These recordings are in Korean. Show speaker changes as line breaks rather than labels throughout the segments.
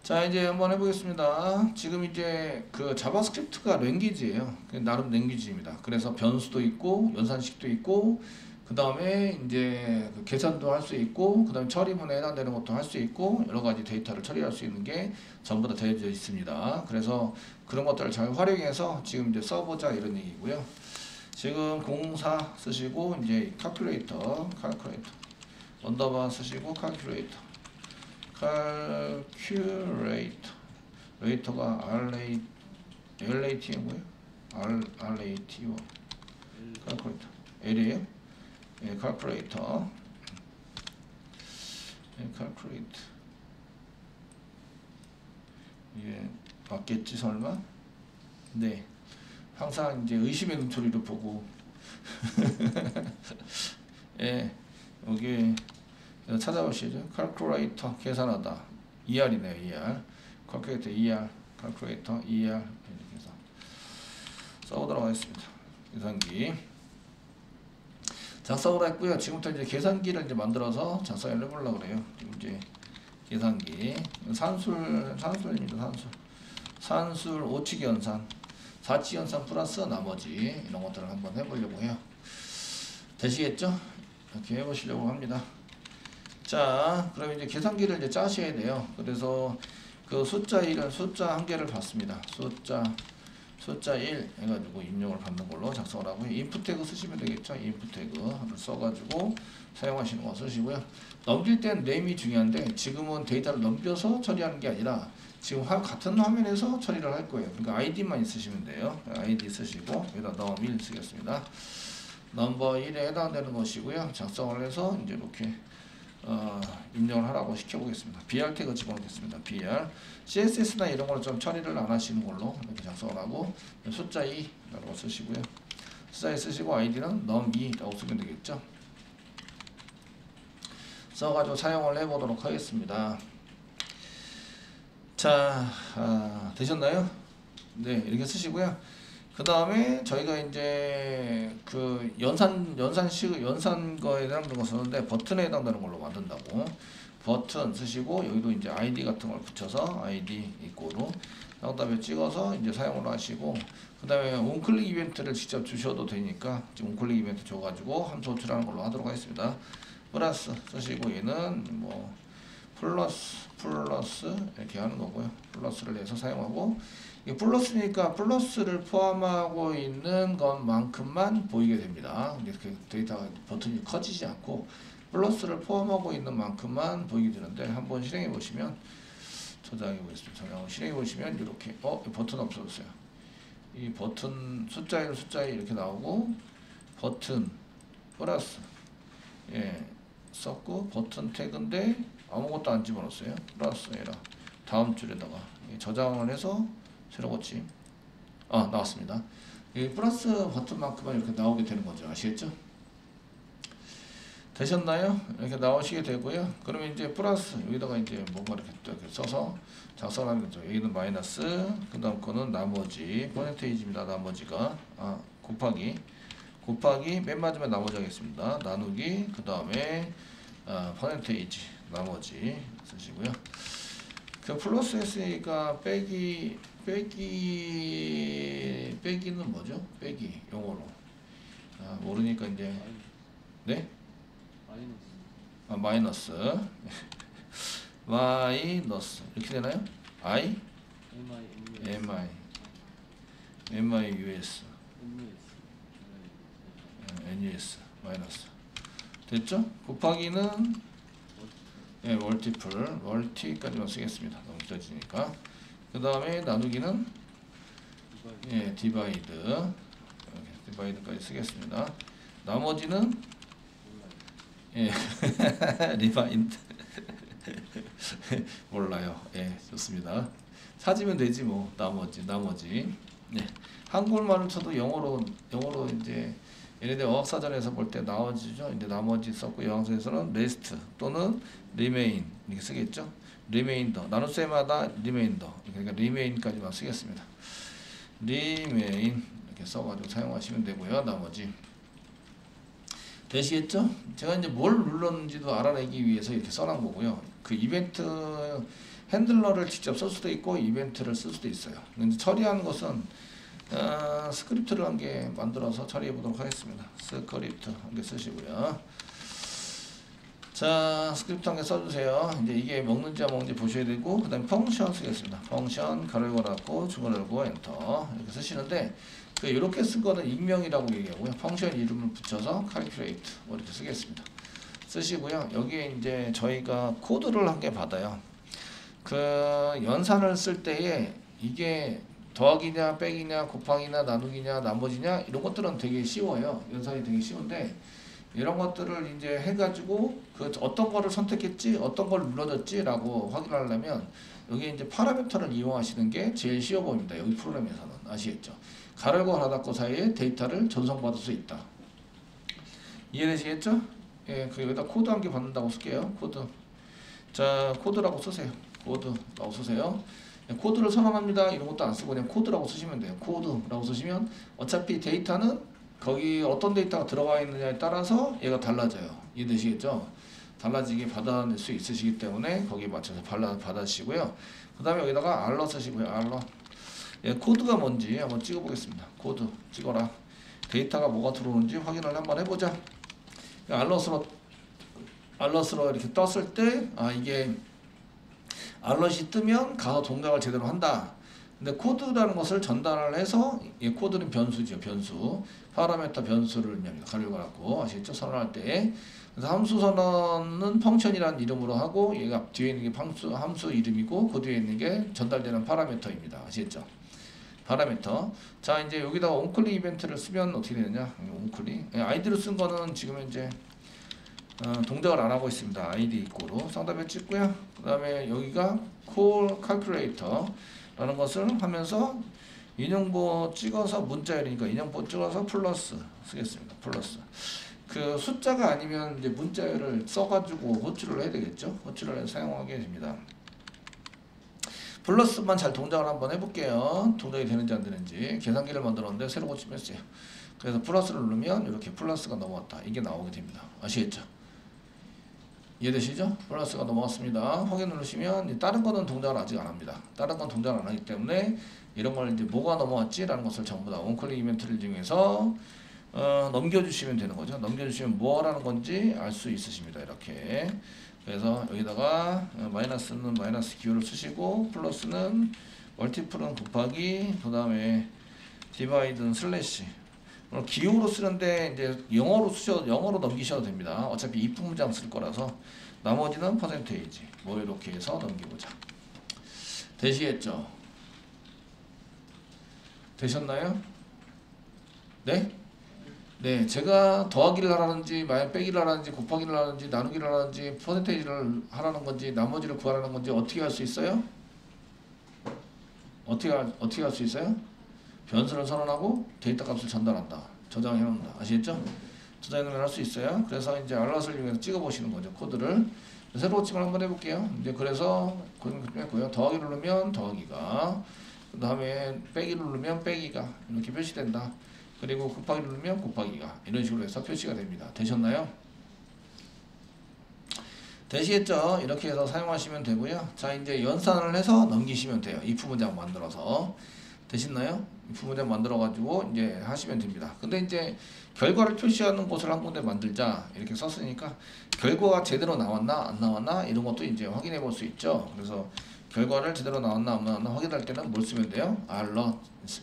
자, 이제 한번 해보겠습니다. 지금 이제 그 자바스크립트가 랭귀지예요. 나름 랭귀지입니다. 그래서 변수도 있고 연산식도 있고 그 다음에 이제 그 계산도 할 수 있고 그 다음에 처리문에 해당되는 것도 할 수 있고 여러 가지 데이터를 처리할 수 있는 게 전부 다 되어져 있습니다. 그래서 그런 것들을 잘 활용해서 지금 이제 써보자 이런 얘기고요. 지금 공사 쓰시고 이제 calculator 언더바 쓰시고 calculator 레이터가 LAT가 뭐예요? RLAT요. calculator L이에요? 예, calculator. 예, calculate. 예, 맞겠지 설마? 네. 항상 이제 의심의 눈초리로 보고 예, 여기 찾아보시죠. calculator 계산하다. ER이네요. ER. calculator ER. calculator ER 이렇게 해서 써보도록 하겠습니다. 계산기 작성을 했고요. 지금부터 이제 계산기를 이제 만들어서 작성을 해보려고 그래요. 이제 계산기 산술입니다. 산술 5치기 연산 4치기 연산 플러스 나머지 이런 것들을 한번 해보려고 해요. 되시겠죠? 이렇게 해보시려고 합니다. 자, 그럼 이제 계산기를 이제 짜셔야 돼요. 그래서 그 숫자 1은 숫자 한 개를 받습니다. 숫자 1 해가지고 입력을 받는 걸로 작성을 하고요. 인풋 태그 쓰시면 되겠죠. 인풋 태그를 써가지고 사용하시는 거 쓰시고요. 넘길 땐 name이 중요한데 지금은 데이터를 넘겨서 처리하는 게 아니라 지금 같은 화면에서 처리를 할 거예요. 그러니까 id만 있으시면 돼요. id 쓰시고 여기다 num1 쓰겠습니다. 넘버 1에 해당되는 것이고요. 작성을 해서 이제 이렇게 입력을 하라고 시켜보겠습니다. BR 태그 집어넣겠습니다. BR CSS나 이런 걸 좀 처리를 안 하시는 걸로 이렇게 작성을 하고 숫자 2라고 쓰시고요. 숫자 2 쓰시고 아이디는 num2라고 쓰면 되겠죠. 써가지고 사용을 해보도록 하겠습니다. 자, 되셨나요? 네, 이렇게 쓰시고요. 그 다음에 저희가 이제 그 연산 거에 해당되는 거 쓰는데 버튼에 해당되는 걸로 만든다고 버튼 쓰시고 여기도 이제 ID 같은 걸 붙여서 ID 이꼬로 그 다음에 찍어서 이제 사용을 하시고 그 다음에 온클릭 이벤트를 직접 주셔도 되니까 지금 온클릭 이벤트 줘가지고 함수 호출하는 걸로 하도록 하겠습니다. 플러스 쓰시고 얘는 뭐 플러스 이렇게 하는 거고요. 플러스를 내서 사용하고 이게 플러스니까 플러스를 포함하고 있는 것만큼만 보이게 됩니다. 이렇게 데이터가 버튼이 커지지 않고 플러스를 포함하고 있는 만큼만 보이게 되는데 한번 실행해 보시면 저장해 보겠습니다. 실행해 보시면 이렇게 버튼 없어졌어요. 이 버튼 숫자 1 이렇게 나오고 버튼 플러스 썼고 버튼 태그인데 아무것도 안 집어넣었어요. 플러스 에라 다음 줄에다가 저장을 해서 새로 고침 나왔습니다. 이 플러스 버튼만큼만 이렇게 나오게 되는 거죠. 아시겠죠? 되셨나요? 이렇게 나오시게 되고요. 그러면 이제 플러스 여기다가 이제 뭔가 이렇게 써서 작성하는 거죠. 여기는 마이너스 그 다음 거는 나머지 퍼센테이지입니다. 나머지가 곱하기 맨 마지막에 나머지 하겠습니다. 나누기 그 다음에 퍼센테이지 나머지 쓰시고요. 그 플러스 SA가 빼기는 뭐죠? 빼기 용어로 모르니까 이제 네? 마이너스 이렇게 되나요? MIUS NUS 마이너스 됐죠? 곱하기는 멀티까지만 쓰겠습니다. 너무 길어지니까. 그 다음에 나누기는 디바이드까지 쓰겠습니다. 나머지는 리마인드 몰라요. 좋습니다. 찾으면 되지 뭐. 나머지 한국말을 쳐도 영어로 이제 얘네들 어학사전에서 볼 때 나머지죠. 이제 나머지 썼고 영어에서는 레스트 또는 리메인 이렇게 쓰겠죠. 리메인더 나눗셈마다 리메인더 그러니까 리메인까지만 쓰겠습니다. 리메인 이렇게 써가지고 사용하시면 되고요. 나머지 되시겠죠? 제가 이제 뭘 눌렀는지도 알아내기 위해서 이렇게 써놓은 거고요. 그 이벤트 핸들러를 직접 쓸 수도 있고 이벤트를 쓸 수도 있어요. 근데 처리하는 것은 스크립트를 한 개 만들어서 처리해 보도록 하겠습니다. 스크립트 한 개 쓰시고요. 자, 스크립트 한 개 써주세요. 이제 이게 먹는지 안 먹는지 보셔야 되고, 그 다음에 펑션 쓰겠습니다. 펑션 가로 열고 중괄호 열고 엔터 이렇게 쓰시는데, 이렇게 쓴 거는 익명이라고 얘기하고요. 펑션 이름을 붙여서 calculate 이렇게 쓰겠습니다. 쓰시고요. 여기에 이제 저희가 코드를 한 개 받아요. 그 연산을 쓸 때에 이게 더하기냐 빼기냐 곱하기냐 나누기냐 나머지냐 이런 것들은 되게 쉬워요. 연산이 되게 쉬운데 이런 것들을 이제 해가지고 그 어떤 거를 선택했지 어떤 걸 눌러줬지 라고 확인하려면 여기 이제 파라미터를 이용하시는 게 제일 쉬워 보입니다. 여기 프로그램에서는 아시겠죠? 가로고 하나 닫고 사이에 데이터를 전송받을 수 있다. 이해되시겠죠? 예, 그 여기다 코드 한 개 받는다고 쓸게요. 코드. 자, 코드라고 쓰세요. 코드라고 쓰세요. 코드를 선언합니다. 이런 것도 안 쓰고 그냥 코드라고 쓰시면 돼요. 코드라고 쓰시면 어차피 데이터는 거기 어떤 데이터가 들어가 있느냐에 따라서 얘가 달라져요. 이해되시겠죠? 달라지게 받아낼 수 있으시기 때문에 거기에 맞춰서 받아주시고요. 그 다음에 여기다가 알러 쓰시고요. 알러. 예, 코드가 뭔지 한번 찍어보겠습니다. 코드 찍어라. 데이터가 뭐가 들어오는지 확인을 한번 해보자. 알럿으로 이렇게 떴을 때 이게 알럿이 뜨면 가서 동작을 제대로 한다. 근데 코드라는 것을 전달을 해서 이 코드는 변수죠. 변수. 파라미터 변수를 의미합니다. 가로 열고 아시겠죠? 선언할 때. 그래서 함수 선언은 펑션이라는 이름으로 하고 얘가 뒤에 있는 게 함수 이름이고 그 뒤에 있는 게 전달되는 파라미터입니다. 아시겠죠? 파라미터. 자, 이제 여기다가 온클릭 이벤트를 쓰면 어떻게 되느냐? 온클릭. 아이디로 쓴 거는 지금 이제 동작을 안 하고 있습니다. 아이디 이꼬로 쌍따옴에 찍고요. 그 다음에 여기가 call calculator 라는 것을 하면서 인용보 찍어서 문자열이니까 인용보 찍어서 플러스 쓰겠습니다. 플러스. 그 숫자가 아니면 이제 문자열을 써가지고 호출을 해야 되겠죠. 호출을 해서 사용하게 됩니다. 플러스만 잘 동작을 한번 해볼게요. 동작이 되는지 안 되는지. 계산기를 만들었는데 새로 고치면 했어요. 그래서 플러스를 누르면 이렇게 플러스가 넘어왔다. 이게 나오게 됩니다. 아시겠죠? 이해되시죠? 플러스가 넘어왔습니다. 확인 누르시면 다른 거는 동작을 아직 안 합니다. 다른 건 동작을 안 하기 때문에 이런 걸 이제 뭐가 넘어왔지? 라는 것을 전부 다 원클릭 이벤트를 이용해서 넘겨주시면 되는 거죠. 넘겨주시면 뭐라는 건지 알 수 있으십니다. 이렇게. 그래서 여기다가 마이너스는 마이너스 기호를 쓰시고 플러스는 멀티플은 곱하기 그 다음에 디바이드는 슬래시. 기호로 쓰는데 이제 영어로 넘기셔도 됩니다. 어차피 if 문장 쓸 거라서 나머지는 퍼센테이지 뭐 이렇게 해서 넘기보자. 되시겠죠? 되셨나요? 네? 네, 제가 더하기를 하라는지 빼기를 하라는지 곱하기를 하라는지 나누기를 하라는지 퍼센테이지를 하라는 건지 나머지를 구하라는 건지 어떻게 할 수 있어요? 어떻게 할 수 있어요? 변수를 선언하고 데이터 값을 전달한다. 저장해 놓는다. 아시겠죠? 저장해 놓으면 할 수 있어요. 그래서 이제 알럿을 이용해서 찍어 보시는 거죠. 코드를. 새로 고침을 한번 해볼게요. 이제 그래서 했고요. 더하기를 누르면 더하기가, 그 다음에 빼기를 누르면 빼기가 이렇게 표시된다. 그리고 곱하기를 누르면 곱하기가 이런 식으로 해서 표시가 됩니다. 되셨나요? 되시겠죠? 이렇게 해서 사용하시면 되고요. 자, 이제 연산을 해서 넘기시면 돼요. if 문장 만들어서. 되셨나요? if 문장 만들어 가지고 이제 하시면 됩니다. 근데 이제 결과를 표시하는 곳을 한 군데 만들자 이렇게 썼으니까 결과가 제대로 나왔나 안 나왔나 이런 것도 이제 확인해 볼 수 있죠. 그래서 결과를 제대로 나왔나 안 나왔나 확인할 때는 뭘 쓰면 돼요? 알럿.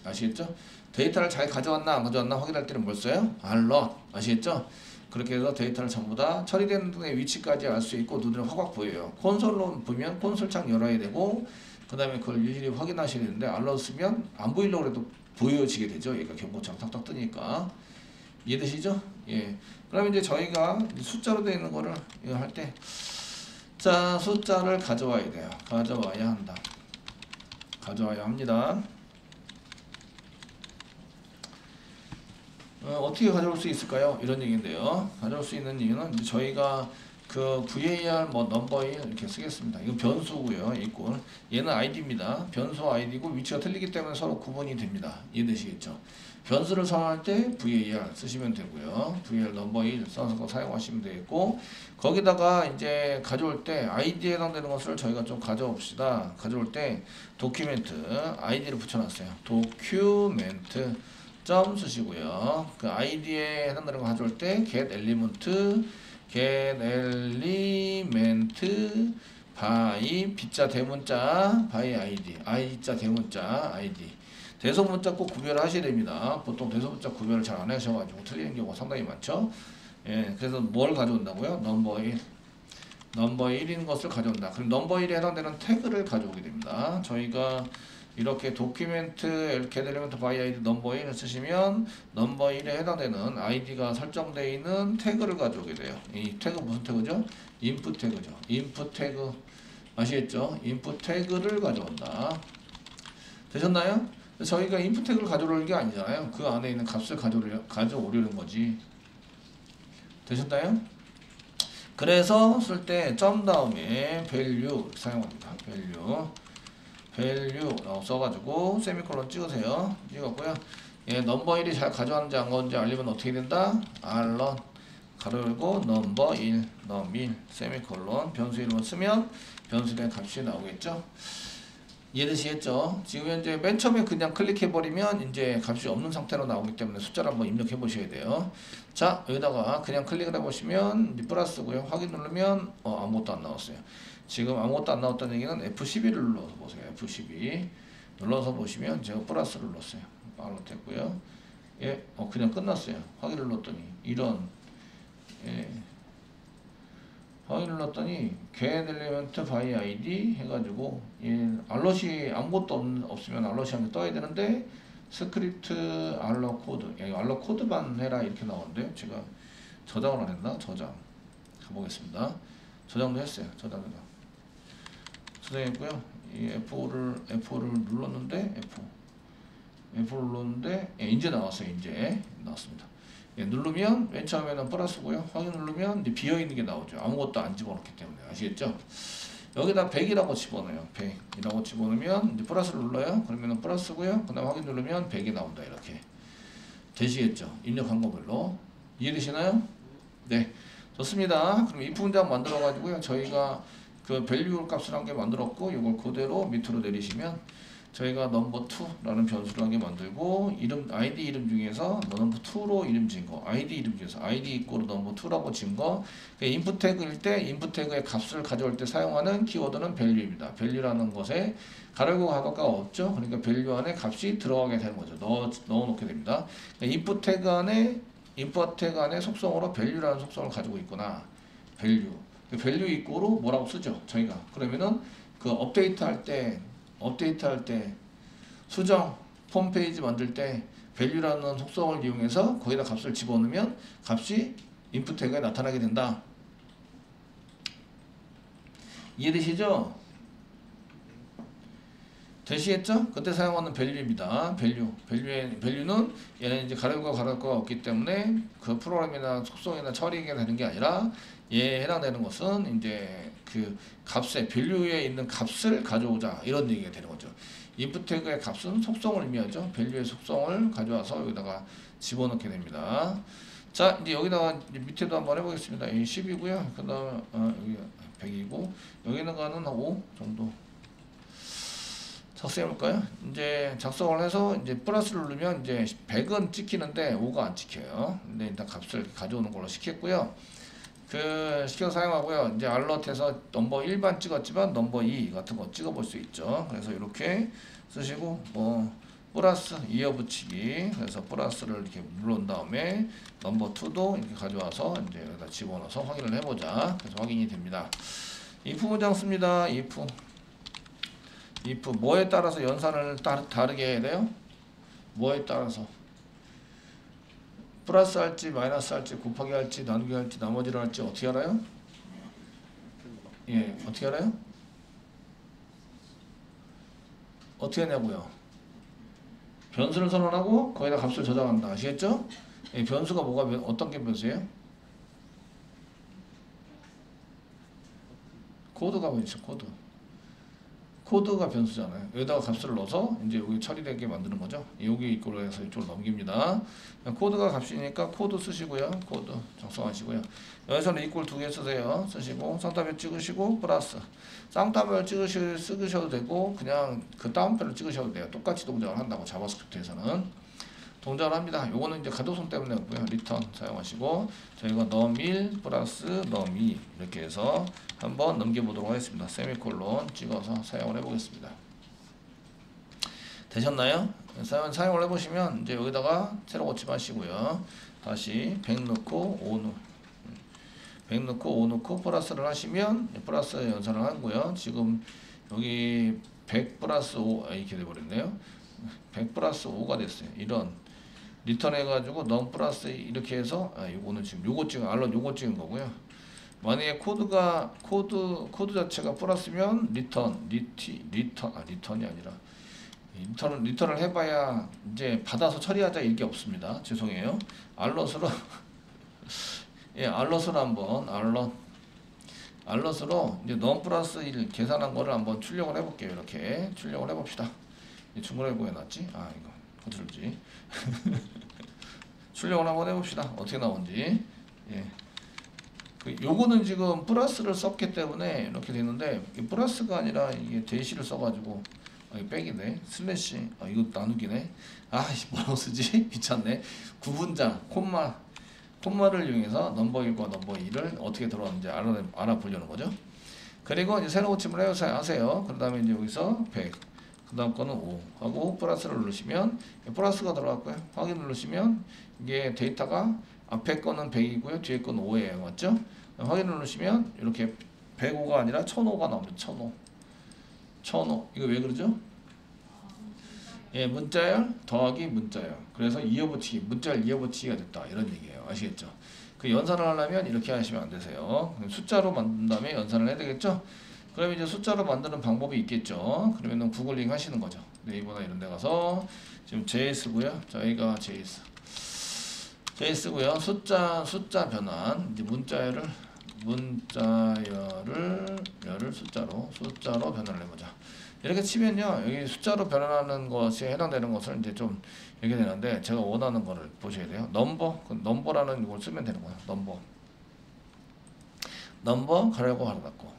아시겠죠? 데이터를 잘 가져왔나 안 가져왔나 확인할 때는 뭘 써요? 알럿. 아시겠죠? 그렇게 해서 데이터를 전부 다 처리되는 등의 위치까지 알 수 있고 눈으로 확 보여요. 콘솔로 보면 콘솔 창 열어야 되고 그 다음에 그걸 일일이 확인하셔야 되는데 알럿 쓰면 안 보이려고 해도 보여지게 되죠. 얘가 경고창 탁탁 뜨니까. 이해되시죠? 예. 그럼 이제 저희가 숫자로 되어 있는 거를 할 때, 자, 숫자를 가져와야 돼요. 가져와야 한다. 가져와야 합니다. 어떻게 가져올 수 있을까요? 이런 얘기인데요. 가져올 수 있는 이유는 이제 저희가 그 var 뭐 넘버 1 이렇게 쓰겠습니다. 이거 변수고요. 이꼴 얘는 id입니다. 변수 id고 위치가 틀리기 때문에 서로 구분이 됩니다. 이해되시겠죠? 변수를 선언할 때 var 쓰시면 되고요. var 넘버 1 써서 사용하시면 되겠고, 거기다가 이제 가져올 때 id에 해당되는 것을 저희가 좀 가져옵시다. 가져올 때 도큐멘트 id를 붙여놨어요. 도큐멘트 점 쓰시고요. 그 id에 해당되는 거 가져올 때 get element by b자 대문자 by id i자 대문자 id 대소문자 꼭 구별을 하셔야 됩니다. 보통 대소문자 구별을 잘 안 하셔가지고 틀리는 경우가 상당히 많죠. 예, 그래서 뭘 가져온다고요? 넘버 1 넘버 1인 것을 가져온다. 그럼 넘버 1에 해당되는 태그를 가져오게 됩니다. 저희가 이렇게 도큐멘트 get element by id 넘버 1을 쓰시면 넘버 1에 해당되는 id가 설정되어 있는 태그를 가져오게 돼요. 이 태그 무슨 태그죠? input 태그죠. input 태그 아시겠죠? input 태그를 가져온다. 되셨나요? 저희가 input 태그를 가져오려는 게 아니잖아요. 그 안에 있는 값을 가져오려는 거지. 되셨나요? 그래서 쓸 때 점 다음에 value 사용합니다. value 써가지고 세미콜론 찍으세요. 찍었고요. 예, 넘버 1이 잘 가져왔는지 안 가져왔는지 알리면 어떻게 된다? 알런 가로 열고 넘버 1 넘1 세미콜론 변수 이름을 쓰면 변수된 값이 나오겠죠. 이해되시겠죠? 지금 현재 맨 처음에 그냥 클릭해버리면 이제 값이 없는 상태로 나오기 때문에 숫자를 한번 입력해 보셔야 돼요. 자, 여기다가 그냥 클릭을 해보시면 플러스고요. 확인 누르면 아무것도 안 나왔어요. 지금 아무것도 안 나왔다는 얘기는 F12를 눌러서 보세요. F12 눌러서 보시면 제가 플러스를 눌렀어요. 바로 됐고요. 예, 그냥 끝났어요. 확인을 눌렀더니 이런 확인을 눌렀더니 get element by id 해가지고 알럿이 아무것도 없으면 알럿이 한개 떠야 되는데 스크립트 알럿 코드 알럿 코드만 해라 이렇게 나오는데요. 제가 저장을 안 했나? 저장 가보겠습니다. 저장도 했어요. 저장했고요. 이 F5를 눌렀는데 F4를 눌렀는데 이제 나왔어요. 이제 나왔습니다. 누르면 맨 처음에는 플러스고요. 확인 누르면 이제 비어있는 게 나오죠. 아무것도 안 집어넣기 때문에. 아시겠죠? 여기다 100이라고 집어넣어요. 100이라고 집어넣으면 이제 플러스를 눌러요. 그러면 플러스고요. 그 다음 확인 누르면 100이 나온다. 이렇게 되시겠죠? 입력한 거별로. 이해되시나요? 네, 좋습니다. 그럼 if 문장 만들어 가지고요. 저희가 그 value 값을 한 개 만들었고 이걸 그대로 밑으로 내리시면 저희가 number2라는 변수를 한 개 만들고 id 이름 중에서 number2로 이름 지은 거 id 이름 중에서 id 이꼬르 number2라고 지은 거 input 태그일 때 input 태그의 값을 가져올 때 사용하는 키워드는 value입니다. value라는 것에 가로고 가로가 없죠. 그러니까 value 안에 값이 들어가게 되는 거죠. 넣어놓게 됩니다. input 태그 안에 속성으로 value라는 속성을 가지고 있구나. value 이꼬르 뭐라고 쓰죠. 저희가 그러면은 그 업데이트 할 때 수정 홈페이지 만들 때 value라는 속성을 이용해서 거기다 값을 집어넣으면 값이 input 태그에 나타나게 된다. 이해되시죠? 되시겠죠? 그때 사용하는 value입니다. value는 얘는 이제 가로가 가로가 없기 때문에 그 프로그램이나 속성이나 처리가 되는 게 아니라 얘에 해당되는 것은 이제 그 값의 value에 있는 값을 가져오자 이런 얘기가 되는 거죠. input 태그의 값은 속성을 의미하죠. value의 속성을 가져와서 여기다가 집어넣게 됩니다. 자, 이제 여기다가 이제 밑에도 한번 해보겠습니다. 이 10이고요. 그 다음에 여기 100이고 여기는 가는 5 정도 작성해볼까요? 이제 작성을 해서 이제 플러스를 누르면 이제 100은 찍히는데 5가 안 찍혀요. 근데 일단 값을 가져오는 걸로 시켰고요. 시켜서 사용하고요. 이제 알럿에서 넘버 1만 찍었지만 넘버 2 같은 거 찍어볼 수 있죠. 그래서 이렇게 쓰시고 플러스 이어붙이기. 그래서 플러스를 이렇게 눌러온 다음에 넘버 2도 이렇게 가져와서 이제 여기다 집어넣어서 확인을 해보자. 그래서 확인이 됩니다. if 문장 씁니다. if 뭐에 따라서 연산을 다르게 해야 돼요? 뭐에 따라서 플러스 할지 마이너스 할지 곱하기 할지 나누기 할지 나머지를 할지 어떻게 알아요? 예, 어떻게 알아요? 어떻게 하냐고요? 변수를 선언하고 거기다 값을 저장한다. 아시겠죠? 예, 변수가 어떤 게 변수예요? 코드가 뭐있죠? 코드가 변수잖아요. 여기다가 값을 넣어서 이제 여기 처리되게 만드는 거죠. 여기 이꼴로 해서 이쪽으로 넘깁니다. 코드가 값이니까 코드 쓰시고요. 코드 작성하시고요. 여기서는 이꼴 2개 쓰세요. 쓰시고 쌍따옴표 찍으시고 플러스 쌍따옴표 쓰셔도 되고 그냥 그 다운표를 찍으셔도 돼요. 똑같이 동작을 한다고 자바스크립트에서는 동작을 합니다. 요거는 이제 가독성 때문에 없고요. 리턴 사용하시고 저희가 num1 플러스 num2 이렇게 해서 한번 넘겨보도록 하겠습니다. 세미콜론 찍어서 사용을 해보겠습니다. 되셨나요? 사용을 해보시면 이제 여기다가 새로 고치 마시고요. 다시 100 넣고 5 넣고 플러스를 하시면 플러스 연산을 하고요. 지금 여기 100 플러스 5 이렇게 돼버렸네요. 100 플러스 5가 됐어요. 이런 리턴 해가지고 num 플러스 이렇게 해서 요거는 지금 요거 찍은 알론 요거 찍은 거고요. 만약에 코드 자체가 플러스면 리턴이 아니라 리턴을 해봐야 이제 받아서 처리하자 이게 없습니다. 죄송해요. 알럿으로 예, 알럿으로 한번 알럿으로 이제 num 플러스 1 계산한 거를 한번 출력을 해볼게요. 이렇게 출력을 해봅시다. 중괄호 보여놨지? 아 이거 거슬지. 출력을 한번 해봅시다. 어떻게 나온지. 예. 요거는 지금 플러스를 썼기 때문에 이렇게 되는데 플러스가 아니라 이게 대시를 써가지고 백이네 슬래시 이거 나누기네. 뭐라고 쓰지? 귀찮네. 구분자 콤마를 이용해서 넘버 1과 넘버 2를 어떻게 들어왔는지 알아보려는 거죠. 그리고 이제 새로 고침을 하세요. 그 다음에 이제 여기서 100 그 다음 거는 5 하고 플러스를 누르시면 플러스가 들어갔고요. 확인 누르시면 이게 데이터가 앞에 거는 100이고요. 뒤에 거는 5예요. 맞죠? 확인 누르시면 이렇게 105가 아니라 1005가 나옵니다. 1005 이거 왜 그러죠? 예, 문자열 더하기 문자열. 그래서 이어붙이기 문자열 이어붙이기가 됐다 이런 얘기예요. 아시겠죠? 그 연산을 하려면 이렇게 하시면 안 되세요. 숫자로 만든 다음에 연산을 해야 되겠죠? 그러면 이제 숫자로 만드는 방법이 있겠죠. 그러면은 구글링 하시는 거죠. 네이버나 이런 데 가서 지금 JS고요. 저희가 JS고요. 숫자 변환 이제 문자열을 숫자로 변환을 해보자. 이렇게 치면요. 여기 숫자로 변환하는 것에 해당되는 것을 이제 좀 얘기 되는데 제가 원하는 거를 보셔야 돼요. 넘버라는 걸 쓰면 되는 거예요. 넘버 가려고 하나 닫고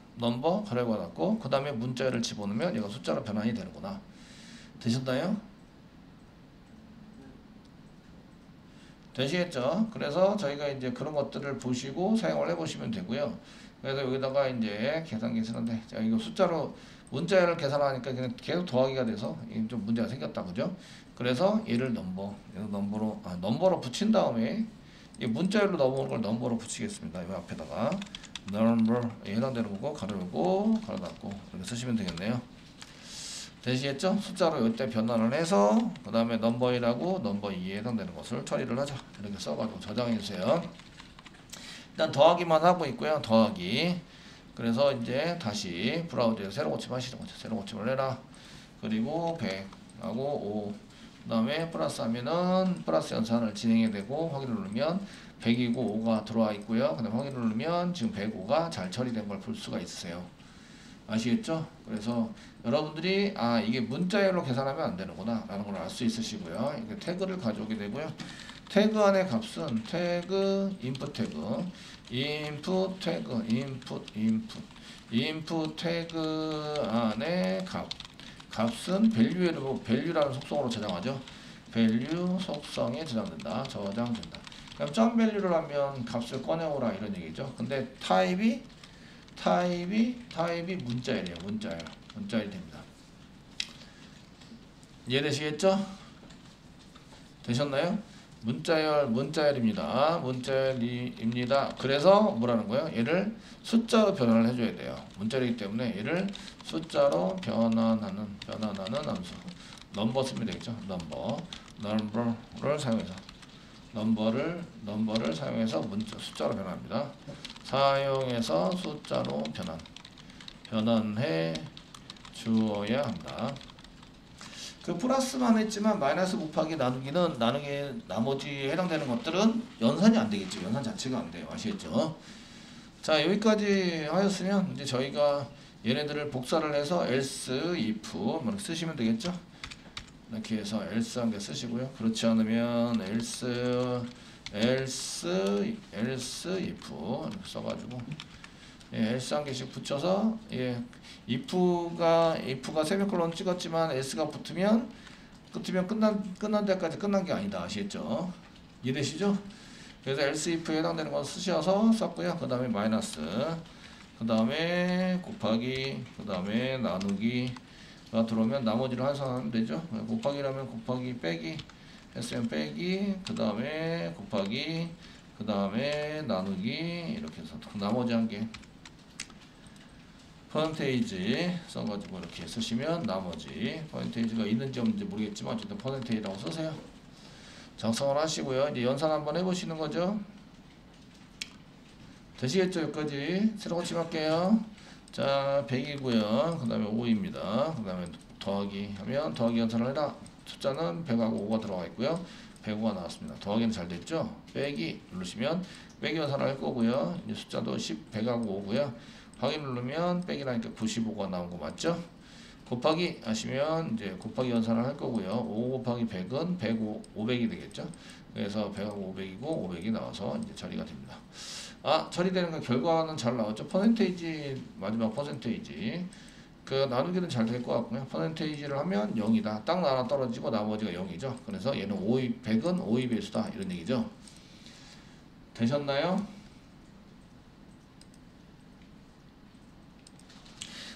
그 다음에 문자열을 집어넣으면 얘가 숫자로 변환이 되는구나. 되셨나요? 되시겠죠? 그래서 저희가 이제 그런 것들을 보시고 사용을 해보시면 되고요. 그래서 여기다가 이제 계산기 쓰는데 자 이거 숫자로 문자열을 계산하니까 그냥 계속 더하기가 돼서 좀 문제가 생겼다 그죠? 그래서 얘를 넘버로 붙인 다음에 이 문자열로 넘어오는 걸 넘버로 붙이겠습니다. 이 앞에다가 넘버 해당되는 거고 가로 열고 가로 닫고 이렇게 쓰시면 되겠네요. 되시겠죠? 숫자로 이때 변환을 해서 그 다음에 넘버 1하고 넘버 2에 해당되는 것을 처리를 하자. 이렇게 써가지고 저장해 주세요. 일단 더하기만 하고 있고요. 더하기. 그래서 이제 다시 브라우저에 새로 고침하시는 거죠. 새로 고침을 해라. 그리고 100하고 5. 그 다음에 플러스 하면은 플러스 연산을 진행해야 되고 확인을 누르면 100이고 5가 들어와 있고요. 그 다음에 확인을 누르면 지금 105가 잘 처리된 걸 볼 수가 있으세요. 아시겠죠? 그래서 여러분들이 이게 문자열로 계산하면 안 되는구나 라는 걸 알 수 있으시고요. 이렇게 태그를 가져오게 되고요. 태그 안의 값은 태그 인풋 태그 인풋 태그 안의 값은 밸류라는 속성으로 저장하죠. 밸류 속성에 저장된다. 저장된다. 그럼 점 밸류를 하면 값을 꺼내오라 이런 얘기죠. 근데 타입이 문자열이에요. 문자열이 됩니다. 이해되시겠죠? 되셨나요? 문자열입니다. 그래서 뭐라는 거예요? 얘를 숫자로 변환을 해줘야 돼요. 문자열이기 때문에 얘를 숫자로 변환하는 함수. 넘버 쓰면 되겠죠? 넘버를 사용해서 넘버를 사용해서 숫자로 변환합니다. 사용해서 숫자로 변환해 주어야 한다. 그 플러스만 했지만 마이너스 곱하기 나누기는 나머지 해당되는 것들은 연산이 안 되겠죠. 연산 자체가 안 돼요. 아시겠죠? 자, 여기까지 하였으면 이제 저희가 얘네들을 복사를 해서 else, if 이렇게 쓰시면 되겠죠. 이렇게 해서 else 한 개 쓰시고요. 그렇지 않으면 else, if 이렇게 써가지고 else 한 개씩 붙여서 if가 세미콜론 찍었지만 s가 붙으면 끝난 데까지 끝난 게 아니다. 아시겠죠? 이해되시죠? 그래서 else if에 해당되는 건 쓰셔서 썼고요. 그 다음에 마이너스, 그 다음에 곱하기, 그 다음에 나누기가 들어오면 나머지를 환산하면 되죠. 곱하기라면 곱하기, 빼기 했으면 빼기, 그 다음에 곱하기, 그 다음에 나누기 이렇게 해서 나머지 한 개 퍼센테이지 써가지고 이렇게 쓰시면 나머지 퍼센테이지가 있는지 없는지 모르겠지만 어쨌든 퍼센테이지라고 쓰세요. 작성을 하시고요. 이제 연산 한번 해보시는 거죠. 되시겠죠? 여기까지 새로운 칠할게요. 자, 100이고요. 그 다음에 5입니다. 그 다음에 더하기 하면 더하기 연산을 해라. 숫자는 100하고 5가 들어가 있고요. 105가 나왔습니다. 더하기는 잘 됐죠? 빼기 누르시면 빼기 연산을 할 거고요. 이제 숫자도 100하고 5고요. 확인 누르면 빼기라니까 95가 나온 거 맞죠? 곱하기 하시면 이제 곱하기 연산을 할 거고요. 5 곱하기 100은 500이 되겠죠? 그래서 100하고 500이고 500이 나와서 이제 처리가 됩니다. 처리되는 건 결과는 잘 나왔죠? 퍼센테이지, 마지막 퍼센테이지. 그 나누기는 잘 될 것 같고요. 퍼센테이지를 하면 0이다. 딱 하나 떨어지고 나머지가 0이죠. 그래서 얘는 100은 5의 배수다. 이런 얘기죠. 되셨나요?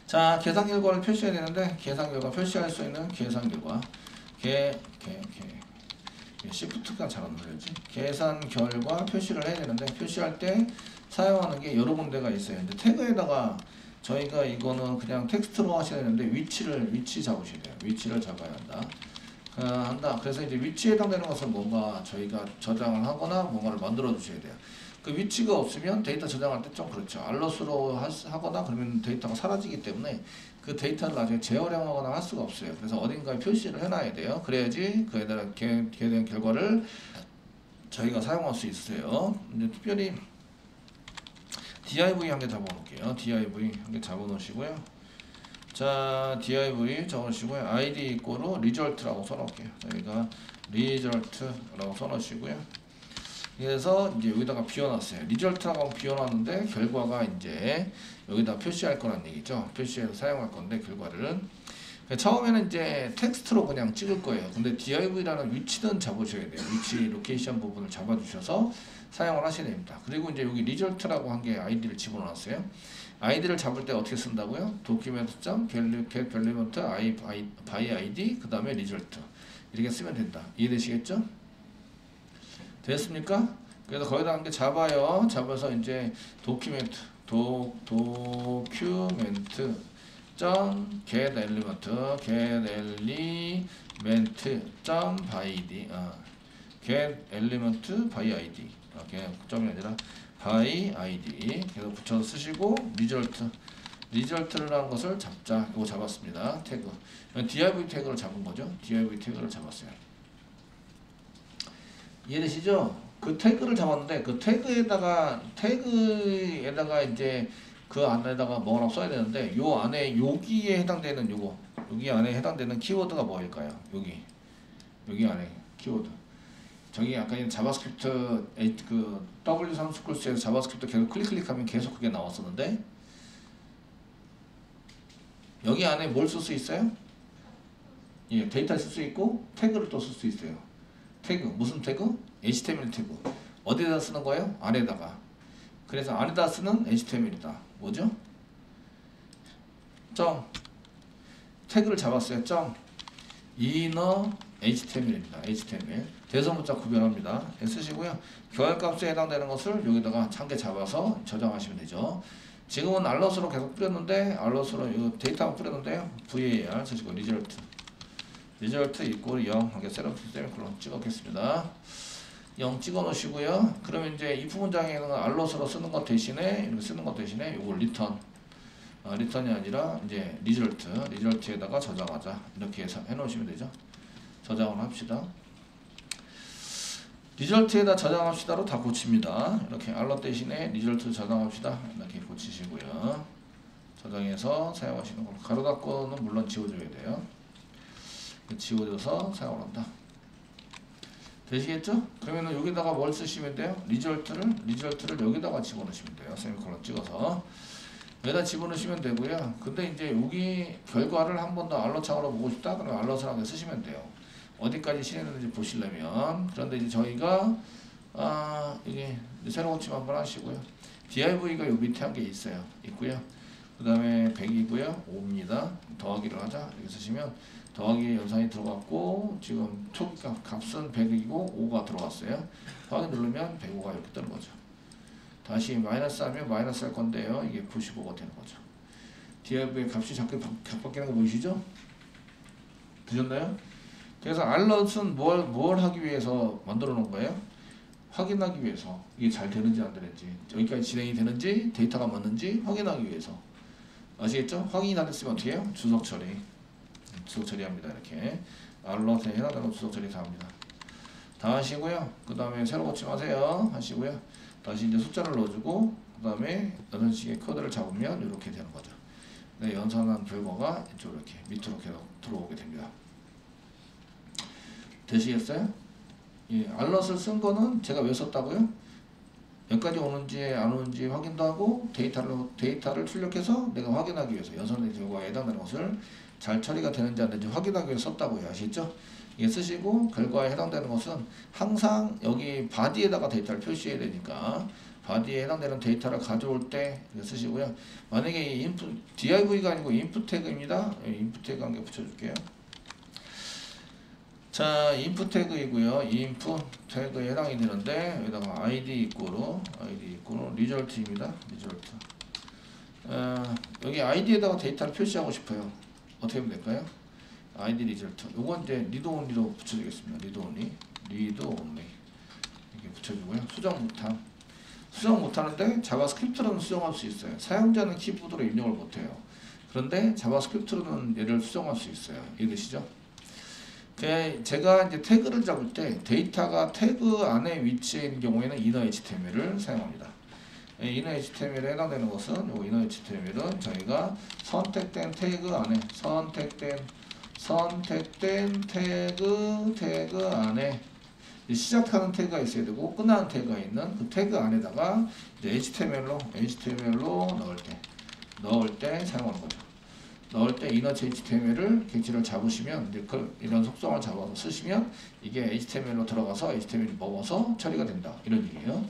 자, 계산 결과를 표시해야 되는데 계산 결과 표시할 수 있는 계산 결과 시프트가 잘 안 눌려지. 계산 결과 표시를 해야 되는데 표시할 때 사용하는 게 여러 군데가 있어요. 근데 태그에다가 저희가 이거는 그냥 텍스트로 하셔야 되는데 위치 잡으셔야 돼요. 위치를 잡아야 한다. 그래서 이제 위치에 해당되는 것은 뭔가 저희가 저장을 하거나 뭔가를 만들어 주셔야 돼요. 그 위치가 없으면 데이터 저장할 때 좀 그렇죠. 알럿으로 하거나 그러면 데이터가 사라지기 때문에 그 데이터를 나중에 재활용하거나 할 수가 없어요. 그래서 어딘가에 표시를 해놔야 돼요. 그래야지 그에 대한 결과를 저희가 사용할 수 있어요. 이제 특별히 div 한 개 잡아놓을게요. div 한 개 잡아놓으시고요. 자, div 적으시고요. id 이꼬르 result라고 써놓을게요. 저희가 result라고 써놓으시고요. 그래서 이제 여기다가 비워놨어요. 리절트라고 비워놨는데 결과가 이제 여기다 표시할 거란 얘기죠. 표시해서 사용할 건데 결과를 처음에는 이제 텍스트로 그냥 찍을 거예요. 근데 div라는 위치는 잡으셔야 돼요. 위치 로케이션 부분을 잡아주셔서 사용을 하셔야 됩니다. 그리고 이제 여기 리절트라고 한 게 아이디를 집어넣었어요. 아이디를 잡을 때 어떻게 쓴다고요? document.get element by id 그 다음에 result 이렇게 쓰면 된다. 이해되시겠죠? 됐습니까? 그래서 거기다 함께 잡아요. 잡아서 이제 document get element by id get element by id 점이 아니라 by id 계속 붙여서 쓰시고 result라는 것을 잡자. 이거 잡았습니다. 태그 div 태그를 잡은 거죠. div 태그를 잡았어요. 이해되시죠? 그 태그를 잡았는데 그 태그에다가 이제 그 안에다가 뭐라고 써야 되는데 요 안에 여기에 해당되는 여기 안에 해당되는 키워드가 뭐일까요? 여기 안에 키워드. 저기 아까 자바스크립트 그 W3 스쿨스에서 자바스크립트 계속 클릭하면 계속 그게 나왔었는데 여기 안에 뭘 쓸 수 있어요? 예, 데이터를 쓸 수 있고 태그를 또 쓸 수 있어요. 태그, 무슨 태그? HTML 태그. 어디다 쓰는 거예요? 안에다가. 그래서 안에다 쓰는 HTML이다. 뭐죠? 태그를 잡았어요. inner HTML입니다. HTML. 대소문자 구별합니다. 쓰시고요. 교환값에 해당되는 것을 여기다가 한 개 잡아서 저장하시면 되죠. 지금은 알럿으로 계속 뿌렸는데 알럿으로 데이터만 뿌렸는데요. var 쓰시고 result 이꼴 0 하게 세미콜론 찍었겠습니다. 0 찍어 놓으시고요. 그러면 이제 if 문장에는 알럿으로 쓰는 것 대신에 이렇게 쓰는 것 대신에 요걸 return이 아니라 이제 result에다가 저장하자. 이렇게 해서 해 놓으시면 되죠. 저장을 합시다. 리절트에다 저장합시다로 다 고칩니다. 이렇게 알럿 대신에 리절트 저장합시다. 이렇게 고치시고요. 저장해서 사용하시는 걸로. 가로 닫고는 물론 지워줘야 돼요. 지워줘서 사용을 한다. 되시겠죠? 그러면은 여기다가 뭘 쓰시면 돼요? 리절트를 여기다가 집어넣으시면 돼요. 세미콜론 찍어서 여기다 집어넣으시면 되고요. 근데 이제 여기 결과를 한 번 더 알럿창으로 보고 싶다? 그러면 알럿을 하게 쓰시면 돼요. 어디까지 실행했는지 보시려면. 그런데 이제 저희가 이게 새로 고침 한번 하시고요. div가 요 밑에 한 개 있고요. 그 다음에 100이고요. 5입니다. 더하기를 하자. 이렇게 쓰시면 더하기 연산이 들어갔고 지금 초기값 값은 100이고 5가 들어갔어요. 더하기 누르면 105가 이렇게 뜨는 거죠. 다시 마이너스 하면 마이너스 할 건데요. 이게 95가 되는 거죠. div의 값이 자꾸 바뀌는 거 보이시죠? 보셨나요? 그래서 알럿은 뭘 하기 위해서 만들어 놓은 거예요? 확인하기 위해서 이게 잘 되는지 안 되는지 여기까지 진행이 되는지 데이터가 맞는지 확인하기 위해서 아시겠죠? 확인이 안 됐으면 어떻게 해요? 주석 처리합니다. 이렇게 알럿에 해당되는 주석 처리 다 합니다. 다 하시고요. 그 다음에 새로 고침하세요 하시고요. 다시 이제 숫자를 넣어주고 그 다음에 연산식의 코드를 잡으면 이렇게 되는 거죠. 네, 연산한 결과가 이쪽으로 이렇게 밑으로 계속 들어오게 됩니다. 되시겠어요? 예, 알럿을 쓴 거는 제가 왜 썼다고요? 여기까지 오는지 안 오는지 확인도 하고 데이터를 출력해서 내가 확인하기 위해서 연산된 결과에 해당되는 것을 잘 처리가 되는지 안 되는지 확인하기 위해서 썼다고요. 아시죠? 이게 쓰시고 결과에 해당되는 것은 항상 여기 바디에다가 데이터를 표시해야 되니까 바디에 해당되는 데이터를 가져올 때 쓰시고요. 만약에 이 인풋 div가 아니고 인풋 태그입니다. 인풋 태그 한 개 붙여줄게요. 자, 인풋 태그이고요. 인풋 태그에 해당이 되는데 여기다가 id 이꼬로 리절트입니다. 리절트. 여기 id에다가 데이터를 표시하고 싶어요. 어떻게 하면 될까요? id 리절트. 요건 이제 리드 온리로 붙여주겠습니다. 리드 온리 이렇게 붙여주고요. 수정 못하는데 자바스크립트로는 수정할 수 있어요. 사용자는 키보드로 입력을 못해요. 그런데 자바스크립트로는 얘를 수정할 수 있어요. 이해되시죠? 제가 이제 태그를 잡을 때 데이터가 태그 안에 위치해 있는 경우에는 inner HTML을 사용합니다. inner HTML에 해당되는 것은 요 inner HTML은 저희가 선택된 태그 안에 선택된 태그 안에 시작하는 태그가 있어야 되고 끝나는 태그가 있는 그 태그 안에다가 이제 HTML로 넣을 때 사용하는 거죠. 넣을 때 inner HTML을 객지를 잡으시면 이제 이런 속성을 잡아서 쓰시면 이게 HTML로 들어가서 HTML이 먹어서 처리가 된다. 이런 얘기예요.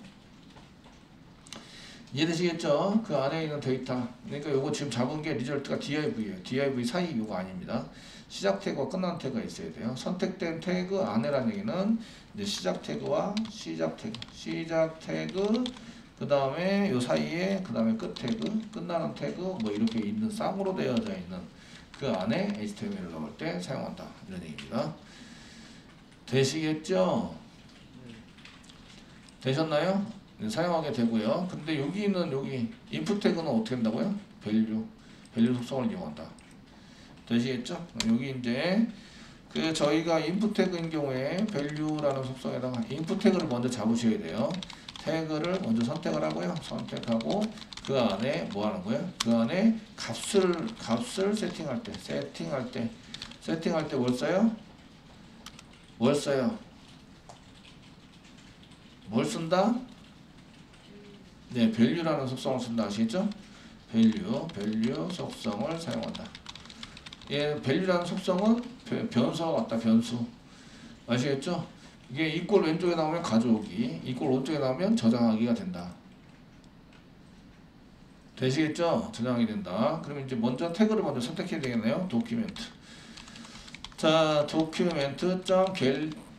이해되시겠죠? 그 안에 있는 데이터. 그러니까 요거 지금 잡은 게 리절트가 div예요. div 사이 요거 아닙니다. 시작 태그와 끝나는 태그가 있어야 돼요. 선택된 태그 안에라는 얘기는 이제 시작 태그와 시작 태그 그 다음에 요 사이에 그 다음에 끝 태그 끝나는 태그 뭐 이렇게 있는 쌍으로 되어져 있는 그 안에 HTML을 넣을 때 사용한다. 이런 얘기입니다. 되시겠죠? 되셨나요? 네, 사용하게 되고요. 근데 여기는 여기 input 태그는 어떻게 한다고요? 밸류 속성을 이용한다. 되시겠죠? 여기 이제 그 저희가 input 태그인 경우에 value라는 속성에다가 input 태그를 먼저 잡으셔야 돼요. 태그를 먼저 선택을 하고요. 선택하고 그 안에 뭐 하는 거예요? 그 안에 값을 세팅할 때 뭘 써요? 뭘 쓴다? 네, value라는 속성을 쓴다. 아시겠죠? value 속성을 사용한다. 예, value라는 속성은 변수와 같다. 변수. 아시겠죠? 이게 이꼴 왼쪽에 나오면 가져오기, 이꼴 오른쪽에 나오면 저장하기가 된다. 되시겠죠? 저장하게 된다. 그러면 이제 먼저 태그를 먼저 선택해야 되겠네요. 도큐멘트. 자, 도큐멘트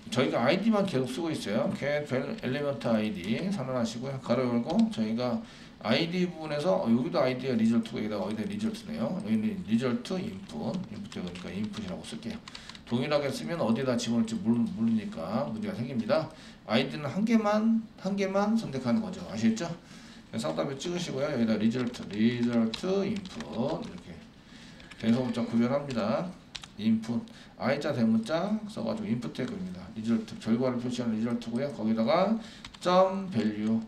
저희가 id만 계속 쓰고 있어요. get element id 선언하시고요. 가로 열고 저희가 id 부분에서 여기도 id가 리절트고 여기다 어디다 리절트네요. 여기는 리절트 인풋 그러니까 인풋이라고 쓸게요. 동일하게 쓰면 어디다 집어넣을지 모르니까 문제가 생깁니다. id는 한 개만 선택하는 거죠. 아시겠죠? 상단표 찍으시고요. 여기다 리절트 인풋 이렇게 대소문자 구별합니다. 인풋 I자 대문자 써가지고 인풋 태그입니다. 리절트 결과를 표시하는 리절트고요. 거기다가 점 밸류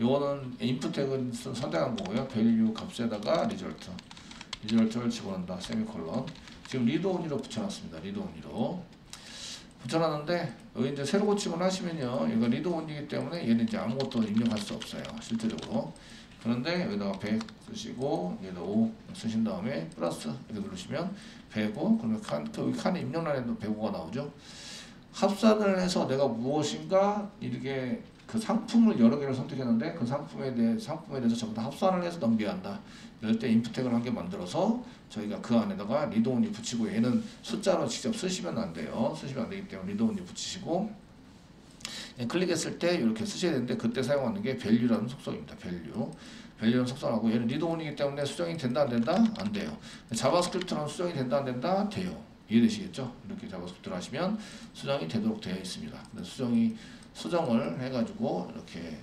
요거는 인풋 태그 선택한 거고요. 밸류 값에다가 리절트를 집어넣는다. 세미콜론. 지금 리드온리로 붙여놨습니다. 리드온리로 붙여놨는데 여기 이제 새로 고침을 하시면요. 이거 리드온리이기 때문에 얘는 이제 아무것도 입력할 수 없어요. 실질적으로. 그런데 여기다가 100 쓰시고 여기다 5 쓰신 다음에 플러스 이렇게 누르시면 105 그러면 여기 칸에 입력란에도 105가 나오죠. 합산을 해서 내가 무엇인가 이렇게 그 상품을 여러 개를 선택했는데 그 상품에 대해서 전부 다 합산을 해서 넘겨야 한다. 이럴 때 인풋 태그를 한 개 만들어서 저희가 그 안에다가 리드온리 붙이고 얘는 숫자로 직접 쓰시면 안 돼요. 쓰시면 안 되기 때문에 리드온리 붙이시고 클릭했을 때 이렇게 쓰셔야 되는데 그때 사용하는 게 value라는 속성입니다. value라는 속성하고 얘는 리드온이기 때문에 수정이 된다 안 된다? 안 돼요. 자바스크립트는 수정이 된다 안 된다? 돼요. 이해되시겠죠? 이렇게 자바스크립트를 하시면 수정이 되도록 되어 있습니다. 수정을 해가지고 이렇게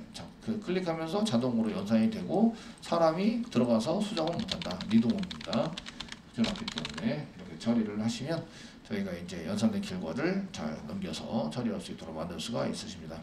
클릭하면서 자동으로 연산이 되고 사람이 들어가서 수정은 못한다. 리드온입니다. 붙여놨기 때문에 이렇게 처리를 하시면 저희가 이제 연산된 결과를 잘 넘겨서 처리할 수 있도록 만들 수가 있으십니다.